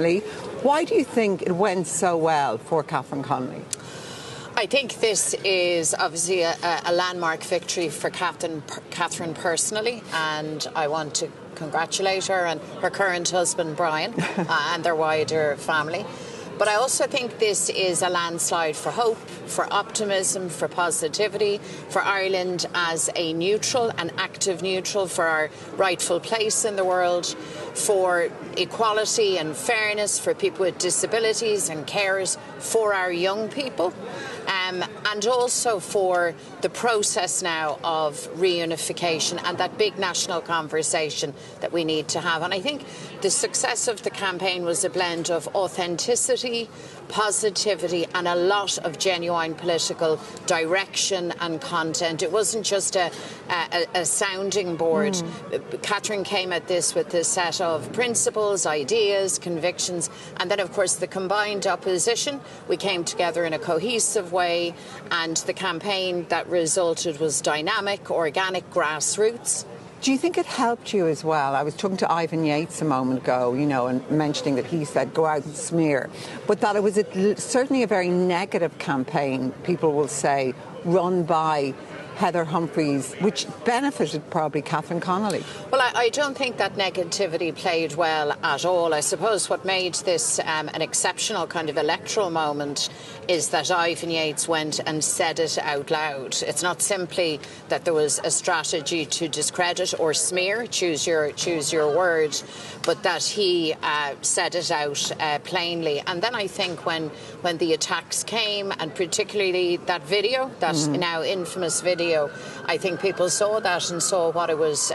Connolly. Why do you think it went so well for Catherine Connolly? I think this is obviously a landmark victory for Catherine personally, and I want to congratulate her and her current husband Brian and their wider family. But I also think this is a landslide for hope, for optimism, for positivity, for Ireland as a neutral, an active neutral, for our rightful place in the world, for equality and fairness for people with disabilities and carers, for our young people, and also for the process now of reunification and that big national conversation that we need to have. And I think the success of the campaign was a blend of authenticity, positivity and a lot of genuine political direction and content. It wasn't just a sounding board. Catherine came at this with a set of principles, ideas, convictions, and then of course the combined opposition. We came together in a cohesive way, and the campaign that resulted was dynamic, organic, grassroots. Do you think it helped you as well? I was talking to Ivan Yates a moment ago, and mentioning that he said go out and smear, but that it was certainly a very negative campaign, people will say, run by Heather Humphreys, which benefited probably Catherine Connolly. Well, I don't think that negativity played well at all. I suppose what made this an exceptional kind of electoral moment is that Ivan Yates went and said it out loud. It's not simply that there was a strategy to discredit or smear, choose your word, but that he said it out plainly. And then I think when the attacks came, and particularly that video, that now infamous video, I think people saw that and saw what it was,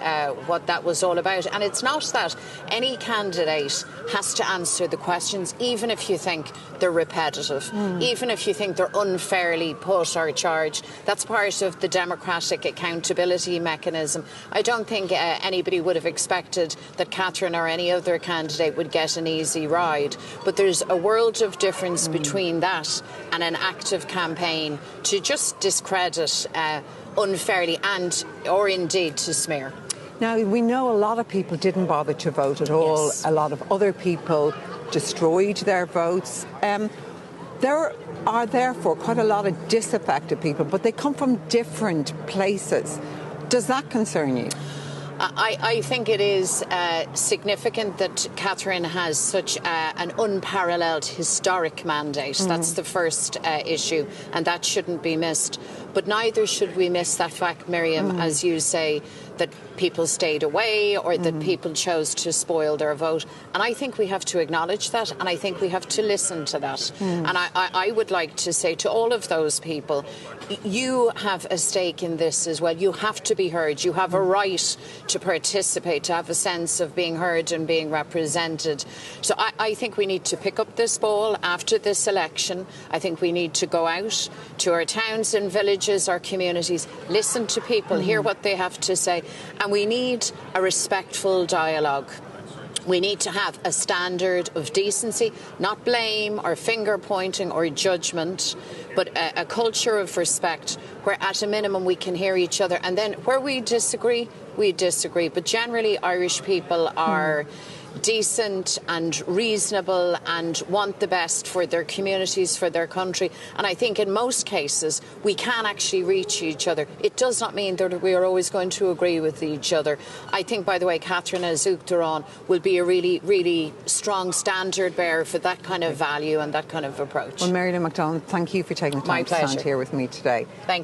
what that was all about. And it's not that any candidate has to answer the questions, even if you think they're repetitive, even if you think they're unfairly put or charged. That's part of the democratic accountability mechanism. I don't think anybody would have expected that Catherine or any other candidate would get an easy ride. But there's a world of difference between that and an active campaign to just discredit unfairly or indeed to smear. Now, we know a lot of people didn't bother to vote at all. Yes. A lot of other people destroyed their votes. There are therefore quite a lot of disaffected people, but they come from different places. Does that concern you? I think it is significant that Catherine has such an unparalleled historic mandate. That's the first issue, and that shouldn't be missed. But neither should we miss that fact, Miriam, as you say, that people stayed away or that people chose to spoil their vote. And I think we have to acknowledge that, and I think we have to listen to that. And I would like to say to all of those people, you have a stake in this as well. You have to be heard. You have a right to participate, to have a sense of being heard and being represented. So I think we need to pick up this ball after this election. I think we need to go out to our towns and villages, our communities, listen to people, hear what they have to say, and we need a respectful dialogue. We need to have a standard of decency, not blame or finger pointing or judgment, but a culture of respect where at a minimum we can hear each other, and then where we disagree, we disagree. But generally Irish people are decent and reasonable and want the best for their communities, for their country. And I think in most cases we can actually reach each other. It does not mean that we are always going to agree with each other. I think, by the way, Catherine as Uachtarán will be a really, really strong standard bearer for that kind of value and that kind of approach. Well, Mary Lynn McDonald, thank you for taking the time to stand here with me today. Thank you.